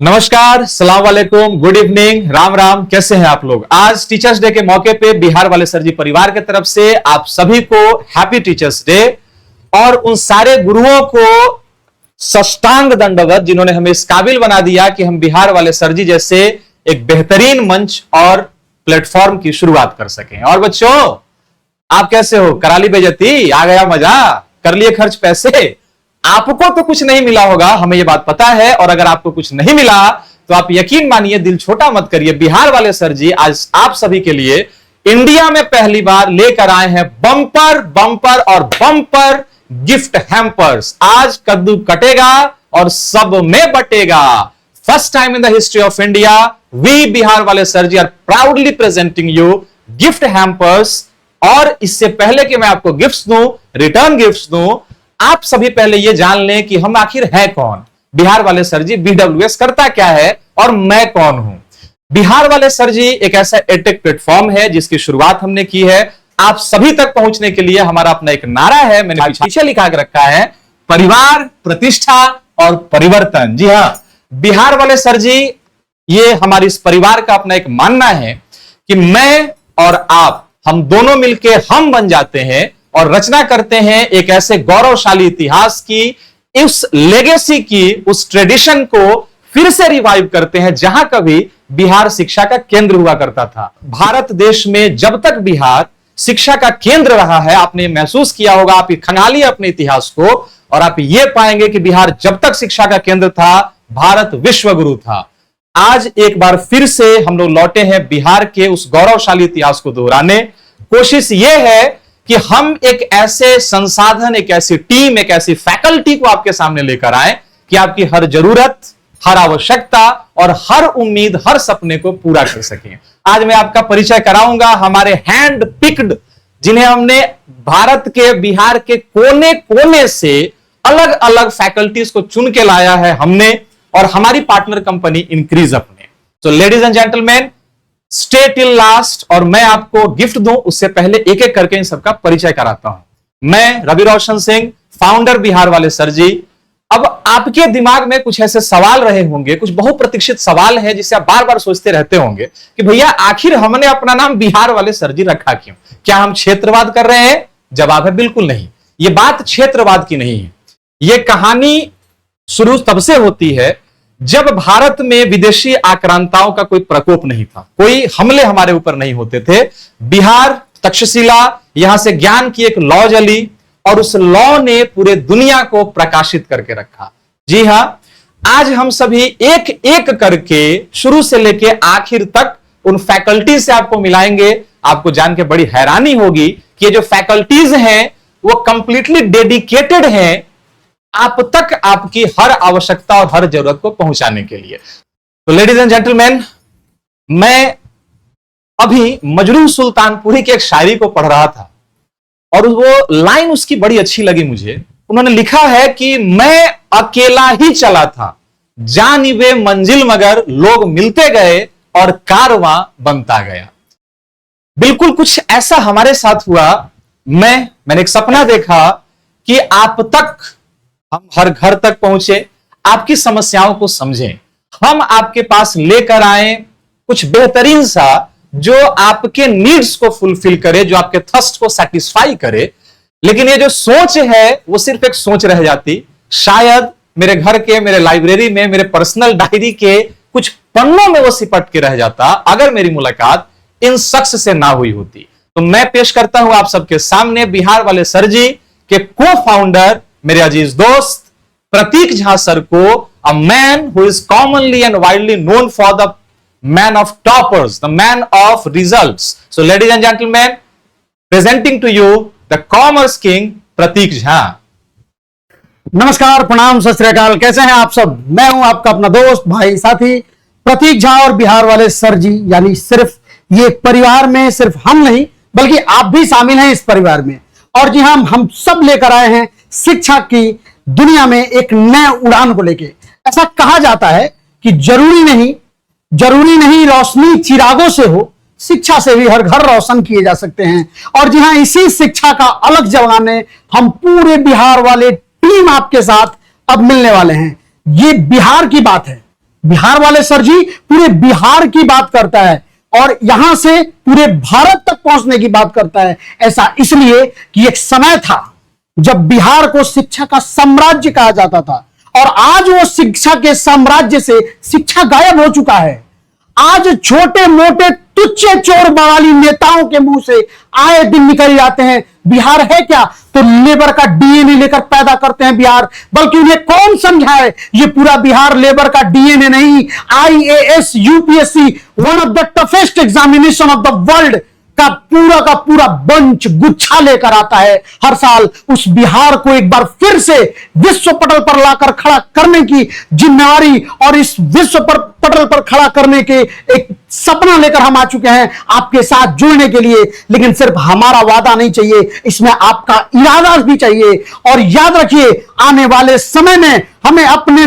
नमस्कार, सलाम वालेकुम, गुड इवनिंग, राम राम। कैसे हैं आप लोग? आज टीचर्स डे के मौके पे बिहार वाले सर जी परिवार की तरफ से आप सभी को हैप्पी टीचर्स डे और उन सारे गुरुओं को साष्टांग दंडवत जिन्होंने हमें इस काबिल बना दिया कि हम बिहार वाले सर जी जैसे एक बेहतरीन मंच और प्लेटफॉर्म की शुरुआत कर सकें। और बच्चों, आप कैसे हो? करा ली बेइज्जती? आ गया मजा? कर लिए खर्च पैसे? आपको तो कुछ नहीं मिला होगा, हमें यह बात पता है। और अगर आपको कुछ नहीं मिला तो आप यकीन मानिए, दिल छोटा मत करिए। बिहार वाले सर जी आज आप सभी के लिए इंडिया में पहली बार लेकर आए हैं बम्पर बम्पर और बम्पर गिफ्ट हैम्पर्स। आज कद्दू कटेगा और सब में बटेगा। First time in the history of India we Bihar वाले sir ji are proudly presenting you gift hampers. और इससे पहले कि मैं आपको गिफ्ट्स दूं, रिटर्न गिफ्ट्स दूं, आप सभी पहले यह जान लें कि हम आखिर है कौन। बिहार वाले सर जी बीडब्ल्यूएस करता क्या है और मैं कौन हूं। बिहार वाले सर जी एक ऐसा एडटेक प्लेटफॉर्म है जिसकी शुरुआत हमने की है। आप सभी तक पहुंचने के लिए हमारा अपना एक नारा है, मैंने पीछे लिखा के रखा है, परिवार, प्रतिष्ठा और परिवर्तन। जी हां, बिहार वाले सर जी, ये हमारी इस परिवार का अपना एक मानना है कि मैं और आप, हम दोनों मिलकर हम बन जाते हैं और रचना करते हैं एक ऐसे गौरवशाली इतिहास की, उस लेगेसी की, उस ट्रेडिशन को फिर से रिवाइव करते हैं जहां कभी बिहार शिक्षा का केंद्र हुआ करता था। भारत देश में जब तक बिहार शिक्षा का केंद्र रहा है, आपने महसूस किया होगा, आप खंगालिए अपने इतिहास को और आप ये पाएंगे कि बिहार जब तक शिक्षा का केंद्र था, भारत विश्व गुरु था। आज एक बार फिर से हम लोग लौटे हैं बिहार के उस गौरवशाली इतिहास को दोहराने। कोशिश यह है कि हम एक ऐसे संसाधन, एक ऐसी टीम, एक ऐसी फैकल्टी को आपके सामने लेकर आए कि आपकी हर जरूरत, हर आवश्यकता और हर उम्मीद, हर सपने को पूरा कर सकें। आज मैं आपका परिचय कराऊंगा हमारे हैंड पिक्ड, जिन्हें हमने भारत के, बिहार के कोने कोने से अलग अलग फैकल्टीज को चुन के लाया है हमने और हमारी पार्टनर कंपनी इंक्रीज अपने। तो ladies and gentleman, stay till last. और मैं आपको गिफ्ट दूं उससे पहले एक एक करके इन सबका परिचय कराता हूं। मैं रवि रोशन सिंह, फाउंडर बिहार वाले सर जी। अब आपके दिमाग में कुछ ऐसे सवाल रहे होंगे, कुछ बहुप्रतीक्षित सवाल है जिसे आप बार बार सोचते रहते होंगे कि भैया आखिर हमने अपना नाम बिहार वाले सर जी रखा क्यों? क्या हम क्षेत्रवाद कर रहे हैं? जवाब है बिल्कुल नहीं। यह बात क्षेत्रवाद की नहीं है। यह कहानी शुरू तब से होती है जब भारत में विदेशी आक्रांताओं का कोई प्रकोप नहीं था, कोई हमले हमारे ऊपर नहीं होते थे। बिहार, तक्षशिला, यहां से ज्ञान की एक लौ जली और उस लौ ने पूरे दुनिया को प्रकाशित करके रखा। जी हां, आज हम सभी एक एक करके शुरू से लेके आखिर तक उन फैकल्टी से आपको मिलाएंगे। आपको जान के बड़ी हैरानी होगी कि ये जो फैकल्टीज हैं वो कंप्लीटली डेडिकेटेड हैं आप तक आपकी हर आवश्यकता और हर जरूरत को पहुंचाने के लिए। तो लेडीज एंड जेंटलमैन, मैं अभी मजनू सुल्तानपुरी की एक शायरी को पढ़ रहा था और वो लाइन उसकी बड़ी अच्छी लगी मुझे। उन्होंने लिखा है कि मैं अकेला ही चला था, जानिबे मंजिल मगर लोग मिलते गए और कारवां बनता गया। बिल्कुल कुछ ऐसा हमारे साथ हुआ। मैंने एक सपना देखा कि आप तक, हम हर घर तक पहुंचे, आपकी समस्याओं को समझें, हम आपके पास लेकर आए कुछ बेहतरीन सा जो आपके नीड्स को फुलफिल करे, जो आपके थर्स्ट को सेटिस्फाई करे। लेकिन ये जो सोच है वो सिर्फ एक सोच रह जाती। शायद मेरे घर के, मेरे लाइब्रेरी में, मेरे पर्सनल डायरी के कुछ पन्नों में वो सिपट के रह जाता अगर मेरी मुलाकात इन शख्स से ना हुई होती। तो मैं पेश करता हूं आप सबके सामने बिहार वाले सर जी के को फाउंडर, मेरे अजीज दोस्त प्रतीक झा सर को, a man who is commonly and widely known for the man of toppers, the man of results. So ladies and gentleman, presenting to you the commerce king Prateek Jha. नमस्कार, प्रणाम, सत श्री अकाल। कैसे हैं आप सब? मैं हूं आपका अपना दोस्त, भाई, साथी प्रतीक झा और बिहार वाले सर जी। यानी सिर्फ ये परिवार में सिर्फ हम नहीं बल्कि आप भी शामिल हैं इस परिवार में। और जी हाँ, हम सब लेकर आए हैं शिक्षा की दुनिया में एक नए उड़ान को लेके। ऐसा कहा जाता है कि जरूरी नहीं रोशनी चिरागों से हो, शिक्षा से भी हर घर रोशन किए जा सकते हैं। और जी हाँ, इसी शिक्षा का अलग जमाने हम पूरे बिहार वाले टीम आपके साथ अब मिलने वाले हैं। ये बिहार की बात है, बिहार वाले सर जी पूरे बिहार की बात करता है और यहां से पूरे भारत तक पहुंचने की बात करता है। ऐसा इसलिए कि एक समय था जब बिहार को शिक्षा का साम्राज्य कहा जाता था और आज वो शिक्षा के साम्राज्य से शिक्षा गायब हो चुका है। आज छोटे मोटे तुच्छ चोर बवाली नेताओं के मुंह से आए दिन निकल जाते हैं बिहार है क्या, तो लेबर का डीएनए लेकर पैदा करते हैं बिहार। बल्कि उन्हें कौन समझाए ये पूरा बिहार लेबर का डीएनए नहीं, IAS UPSC one of the toughest examination of the world का पूरा बंच गुच्छा लेकर आता है हर साल। उस बिहार को एक बार फिर से विश्व पटल पर लाकर खड़ा करने की जिम्मेवारी और इस विश्व पटल पर खड़ा करने के एक सपना लेकर हम आ चुके हैं आपके साथ जुड़ने के लिए। लेकिन सिर्फ हमारा वादा नहीं चाहिए, इसमें आपका इरादा भी चाहिए। और याद रखिए आने वाले समय में हमें अपने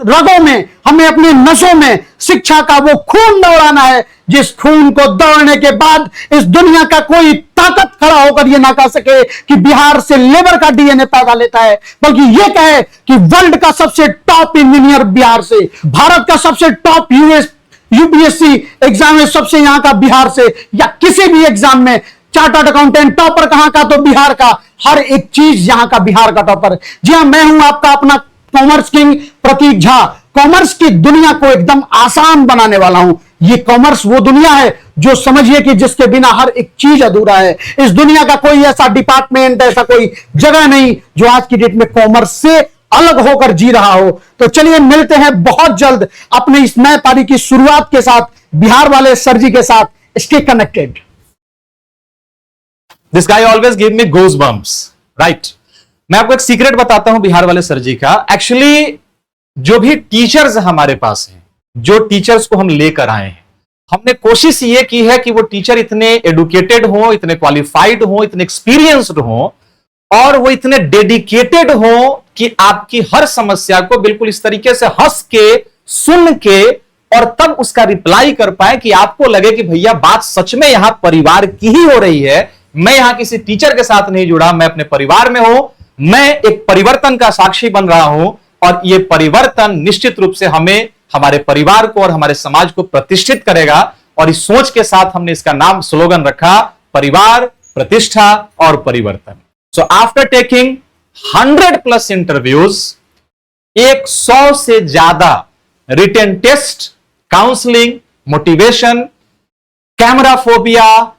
रगों में, हमें अपने नसों में शिक्षा का वो खून दौड़ाना है जिस खून को दौड़ने के बाद इस दुनिया का कोई ताकत खड़ा होकर यह ना कह सके कि बिहार से लेबर का डीएनए पैदा लेता है, बल्कि यह कहे कि वर्ल्ड का सबसे टॉप इंजीनियर बिहार से, भारत का सबसे टॉप यूपीएससी एग्जाम में सबसे यहां का बिहार से, या किसी भी एग्जाम में चार्टर्ड अकाउंटेंट टॉपर कहां का, तो बिहार का। हर एक चीज यहां का बिहार का टॉपर। जी हां, मैं हूं आपका अपना commerce king Prateek Jha. Commerce की दुनिया को एकदम आसान बनाने वाला हूं। ये कॉमर्स वो दुनिया है जो समझिए कि जिसके बिना हर एक चीज अधूरा है। इस दुनिया का कोई ऐसा डिपार्टमेंट, ऐसा कोई जगह नहीं जो आज की डेट में कॉमर्स से अलग होकर जी रहा हो। तो चलिए मिलते हैं बहुत जल्द अपने इस नए पारी की शुरुआत के साथ बिहार वाले सर जी के साथ। Stay connected. This guy always give me goes bumps, right. मैं आपको एक सीक्रेट बताता हूं बिहार वाले सर जी का। एक्चुअली जो भी टीचर्स हमारे पास हैं, जो टीचर्स को हम लेकर आए हैं, हमने कोशिश ये की है कि वो टीचर इतने एडुकेटेड हो, इतने क्वालिफाइड हो, इतने एक्सपीरियंस्ड हो और वो इतने डेडिकेटेड हो कि आपकी हर समस्या को बिल्कुल इस तरीके से हंस के, सुन के और तब उसका रिप्लाई कर पाए कि आपको लगे कि भैया बात सच में यहां परिवार की ही हो रही है। मैं यहां किसी टीचर के साथ नहीं जुड़ा, मैं अपने परिवार में हूं, मैं एक परिवर्तन का साक्षी बन रहा हूं और यह परिवर्तन निश्चित रूप से हमें, हमारे परिवार को और हमारे समाज को प्रतिष्ठित करेगा। और इस सोच के साथ हमने इसका नाम, स्लोगन रखा, परिवार, प्रतिष्ठा और परिवर्तन। सो आफ्टर टेकिंग 100+ इंटरव्यूज, 100 से ज्यादा written test, counselling, motivation, camera phobia,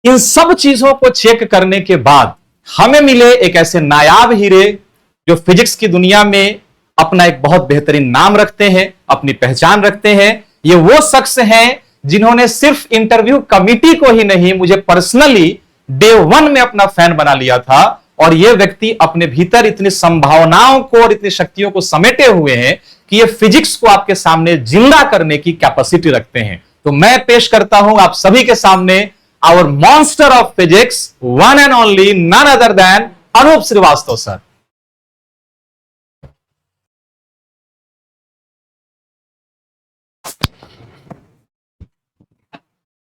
इन सब चीजों को चेक करने के बाद हमें मिले एक ऐसे नायाब हीरे जो फिजिक्स की दुनिया में अपना एक बहुत बेहतरीन नाम रखते हैं, अपनी पहचान रखते हैं। ये वो शख्स हैं जिन्होंने सिर्फ इंटरव्यू कमिटी को ही नहीं, मुझे पर्सनली डे 1 में अपना फैन बना लिया था। और ये व्यक्ति अपने भीतर इतनी संभावनाओं को और इतनी शक्तियों को समेटे हुए हैं कि ये फिजिक्स को आपके सामने जिंदा करने की कैपेसिटी रखते हैं। तो मैं पेश करता हूं आप सभी के सामने our monster of physics, one and only, none other than Anoop Shrivastava sir.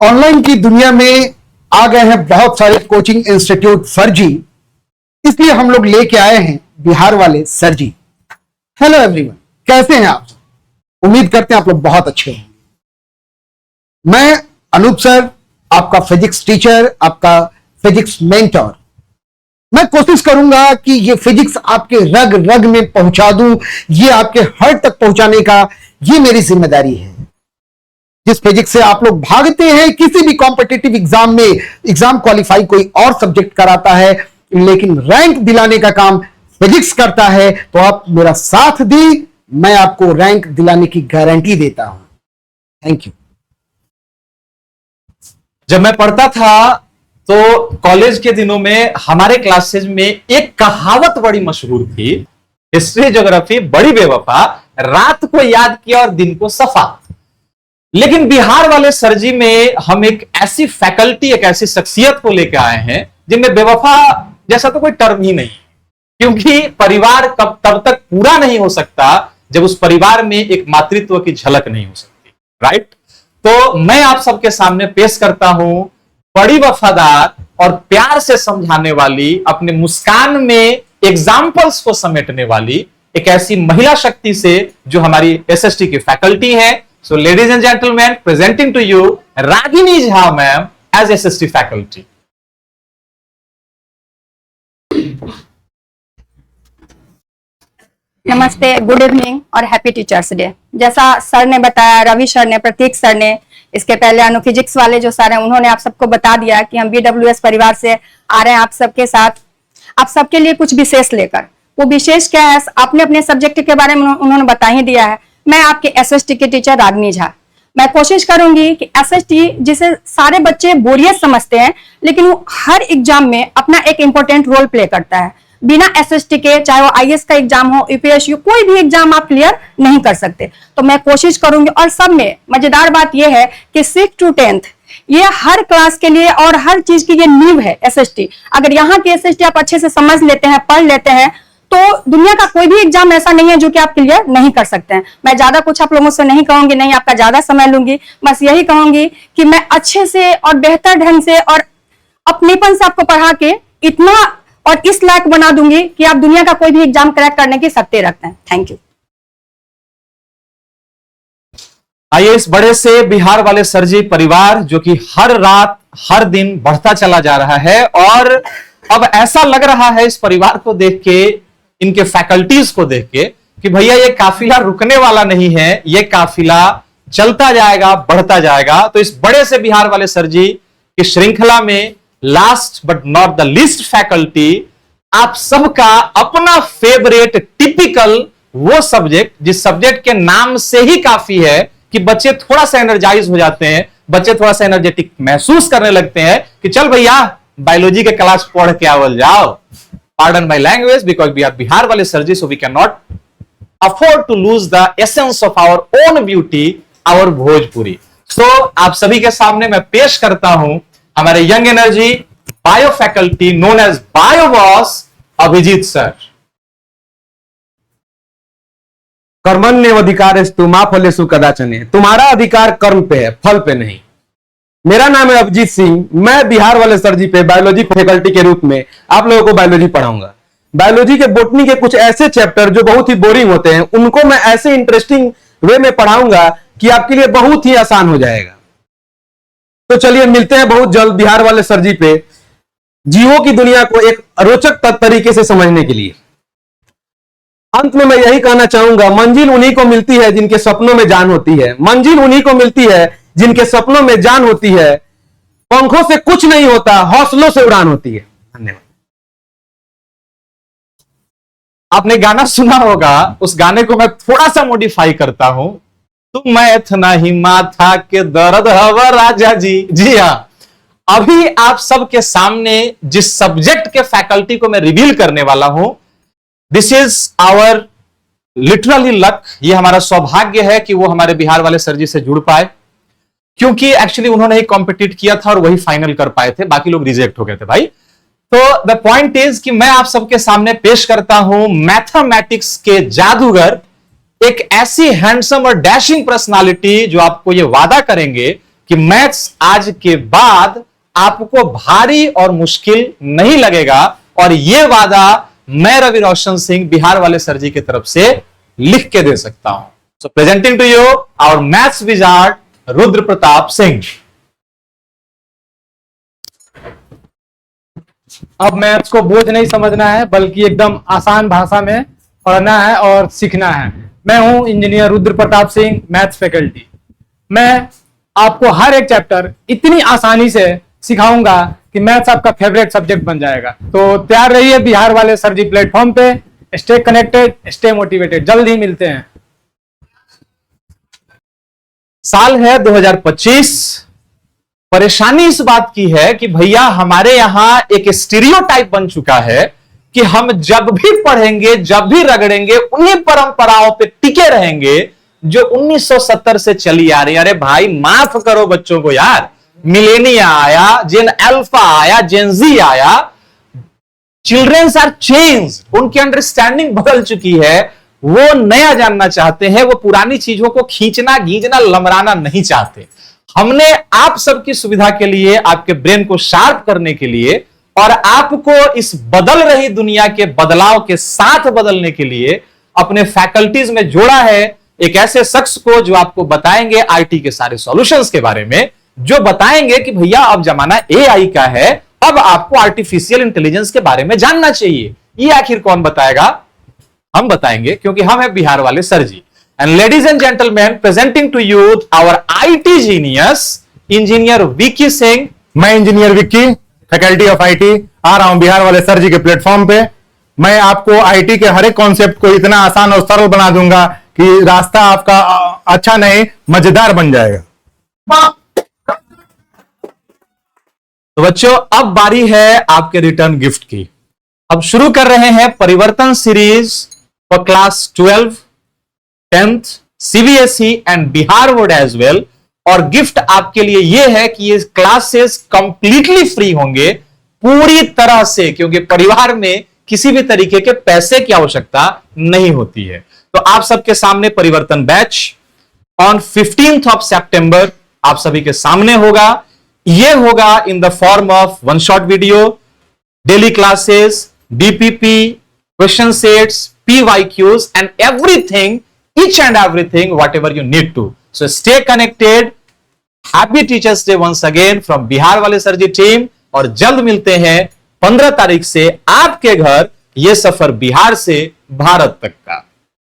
Online की दुनिया में आ गए हैं बहुत सारे कोचिंग इंस्टीट्यूट फर्जी, इसलिए हम लोग लेके आए हैं बिहार वाले सर जी। हेलो एवरीवन, कैसे हैं आप? उम्मीद करते हैं आप लोग बहुत अच्छे हैं। मैं अनूप सर, आपका फिजिक्स टीचर, आपका फिजिक्स मेंटर। मैं कोशिश करूंगा कि ये फिजिक्स आपके रग रग में पहुंचा दूं, ये आपके हार्ट तक पहुंचाने का ये मेरी जिम्मेदारी है। जिस फिजिक्स से आप लोग भागते हैं, किसी भी कॉम्पिटिटिव एग्जाम में एग्जाम क्वालिफाई कोई और सब्जेक्ट कराता है, लेकिन रैंक दिलाने का काम फिजिक्स करता है, तो आप मेरा साथ दी, मैं आपको रैंक दिलाने की गारंटी देता हूं। Thank you. जब मैं पढ़ता था तो कॉलेज के दिनों में हमारे क्लासेज में एक कहावत बड़ी मशहूर थी, हिस्ट्री ज्योग्राफी बड़ी बेवफा, रात को याद किया और दिन को सफा। लेकिन बिहार वाले सर जी में हम एक ऐसी फैकल्टी, एक ऐसी शख्सियत को लेकर आए हैं जिनमें बेवफा जैसा तो कोई टर्म ही नहीं, क्योंकि परिवार तब तक पूरा नहीं हो सकता जब उस परिवार में एक मातृत्व की झलक नहीं हो सकती, राइट। तो मैं आप सबके सामने पेश करता हूं बड़ी वफादार और प्यार से समझाने वाली, अपने मुस्कान में एग्जाम्पल्स को समेटने वाली एक ऐसी महिला शक्ति से जो हमारी एसएसटी की फैकल्टी है। So ladies and gentleman, presenting to you Ragini Jha ma'am as SST faculty. नमस्ते, गुड इवनिंग और हैप्पी टीचर्स डे। जैसा सर ने बताया, रवि सर ने, प्रतीक सर ने, इसके पहले अनु फिजिक्स वाले जो सर हैं उन्होंने आप सबको बता दिया कि हम बीडब्ल्यूएस परिवार से आ रहे हैं आप सबके साथ, आप सबके लिए कुछ विशेष लेकर। वो विशेष क्या है, आपने अपने सब्जेक्ट के बारे में उन्होंने बता ही दिया है। मैं आपके एसएसटी के टीचर रागिनी झा, मैं कोशिश करूंगी कि एसएसटी जिसे सारे बच्चे बोरियत समझते हैं, लेकिन वो हर एग्जाम में अपना एक इंपॉर्टेंट रोल प्ले करता है। बिना एसएसटी के, चाहे वो आईएएस का एग्जाम हो, यूपीएससी, कोई भी एग्जाम आप क्लियर नहीं कर सकते। तो मैं कोशिश करूंगी, और सब में मजेदार बात यह है कि 6 to 10th ये हर क्लास के लिए और हर चीज की ये नींव है एसएसटी। अगर यहाँ की एसएसटी आप अच्छे से समझ लेते हैं, पढ़ लेते हैं, तो दुनिया का कोई भी एग्जाम ऐसा नहीं है जो कि आप क्लियर नहीं कर सकते हैं। मैं ज्यादा कुछ आप लोगों से नहीं कहूंगी, नहीं आपका ज्यादा समय लूंगी, बस यही कहूंगी कि मैं अच्छे से और बेहतर ढंग से और अपनेपन से आपको पढ़ा के इतना और इस लायक बना दूंगी कि आप दुनिया का कोई भी एग्जाम क्रैक करने की शक्ति रखते हैं। Thank you. आइए, इस बड़े से बिहार वाले सरजी परिवार जो कि हर रात हर दिन बढ़ता चला जा रहा है, और अब ऐसा लग रहा है इस परिवार को देख के, इनके फैकल्टीज को देख के, कि भैया ये काफिला रुकने वाला नहीं है, ये काफिला चलता जाएगा, बढ़ता जाएगा। तो इस बड़े से बिहार वाले सरजी की श्रृंखला में last but not the least faculty, आप सबका अपना फेवरेट टिपिकल वो सब्जेक्ट, जिस सब्जेक्ट के नाम से ही काफी है कि बच्चे थोड़ा सा एनर्जाइज हो जाते हैं, बच्चे थोड़ा सा एनर्जेटिक महसूस करने लगते हैं कि चल भैया बायोलॉजी के क्लास पढ़ के आवल जाओ। Pardon my language, because we are Bihar wale सरजी, so we cannot afford to lose the essence of our own beauty, our Bhojpuri. So आप सभी के सामने मैं पेश करता हूं हमारे young energy bio faculty known as bio boss Abhijeet sir. कर्मण्येवाधिकारस्तु मा फलेषु कदाचन। तुम्हारा अधिकार कर्म पे है, फल पे नहीं। मेरा नाम है अभिजीत सिंह, मैं बिहार वाले सरजी पे बायोलॉजी फैकल्टी के रूप में आप लोगों को बायोलॉजी पढ़ाऊंगा। बायोलॉजी के बोटनी के कुछ ऐसे चैप्टर जो बहुत ही बोरिंग होते हैं, उनको मैं ऐसे इंटरेस्टिंग वे में पढ़ाऊंगा कि आपके लिए बहुत ही आसान हो जाएगा। तो चलिए मिलते हैं बहुत जल्द बिहार वाले सरजी पे, जीवों की दुनिया को एक रोचक तरीके से समझने के लिए। अंत में मैं यही कहना चाहूंगा, मंजिल उन्हीं को मिलती है जिनके सपनों में जान होती है। मंजिल उन्हीं को मिलती है जिनके सपनों में जान होती है। पंखों से कुछ नहीं होता, हौसलों से उड़ान होती है। धन्यवाद। आपने गाना सुना होगा, उस गाने को मैं थोड़ा सा मॉडिफाई करता हूं। तुम मैथ नहीं माथा के दर्द हवा राजा जी। जी हाँ, अभी आप सबके सामने जिस सब्जेक्ट के फैकल्टी को मैं रिवील करने वाला हूं, this is our literally luck. ये हमारा सौभाग्य है कि वो हमारे बिहार वाले सरजी से जुड़ पाए, क्योंकि एक्चुअली उन्होंने ही कॉम्पिटिट किया था और वही फाइनल कर पाए थे, बाकी लोग रिजेक्ट हो गए थे भाई। तो द पॉइंट इज कि मैं आप सबके सामने पेश करता हूं मैथमेटिक्स के जादूगर, एक ऐसी हैंडसम और डैशिंग पर्सनालिटी जो आपको यह वादा करेंगे कि मैथ्स आज के बाद आपको भारी और मुश्किल नहीं लगेगा। और यह वादा मैं रवि रोशन सिंह बिहार वाले सरजी की तरफ से लिख के दे सकता हूं। So presenting to you our maths wizard Rudra Pratap Singh. अब मैथ्स को बोझ नहीं समझना है, बल्कि एकदम आसान भाषा में पढ़ना है और सीखना है। मैं हूं engineer Rudra Pratap Singh, maths faculty. मैं आपको हर एक चैप्टर इतनी आसानी से सिखाऊंगा कि मैथ्स आपका फेवरेट सब्जेक्ट बन जाएगा। तो तैयार रहिए बिहार वाले सरजी प्लेटफॉर्म पे। Stay connected, stay motivated. जल्द ही मिलते हैं। साल है 2025। परेशानी इस बात की है कि भैया हमारे यहां एक स्टीरियोटाइप बन चुका है कि हम जब भी पढ़ेंगे, जब भी रगड़ेंगे, उन्हीं परंपराओं पे टिके रहेंगे जो 1970 से चली आ रही है। अरे भाई माफ करो बच्चों को यार, मिलेनिया आया, जेन अल्फा आया, जेन जी आया, चिल्ड्रंस आर चेंज, उनकी अंडरस्टैंडिंग बदल चुकी है। वो नया जानना चाहते हैं, वो पुरानी चीजों को खींचना, गींजना, लमराना नहीं चाहते। हमने आप सबकी सुविधा के लिए, आपके ब्रेन को शार्प करने के लिए और आपको इस बदल रही दुनिया के बदलाव के साथ बदलने के लिए अपने फैकल्टीज में जोड़ा है एक ऐसे शख्स को जो आपको बताएंगे आईटी के सारे सॉल्यूशंस के बारे में, जो बताएंगे कि भैया अब जमाना एआई का है, अब आपको आर्टिफिशियल इंटेलिजेंस के बारे में जानना चाहिए। ये आखिर कौन बताएगा? हम बताएंगे, क्योंकि हम है बिहार वाले sir ji. And ladies and gentleman, presenting to you our IT genius engineer Vicky Singh. मैं engineer Vicky, faculty of IT, आ रहा हूं बिहार वाले सर जी के प्लेटफॉर्म पे। मैं आपको आईटी के हर एक कॉन्सेप्ट को इतना आसान और सरल बना दूंगा कि रास्ता आपका अच्छा नहीं मजेदार बन जाएगा। तो बच्चों, अब बारी है आपके रिटर्न गिफ्ट की। अब शुरू कर रहे हैं Parivartan series for class 12, 10th, CBSE and Bihar board as well. और गिफ्ट आपके लिए यह है कि ये क्लासेस कंप्लीटली फ्री होंगे, पूरी तरह से, क्योंकि परिवार में किसी भी तरीके के पैसे की आवश्यकता नहीं होती है। तो आप सबके सामने परिवर्तन बैच ऑन 15th ऑफ सितंबर आप सभी के सामने होगा। यह होगा in the form of one shot video, daily classes, DPP, question sets, PYQs and everything, each and everything, whatever you need to. So stay connected. Happy Teachers Day once again from Bihar वाले sir जी team. और जल्द मिलते हैं 15 तारीख से आपके घर, ये सफर बिहार से भारत तक का।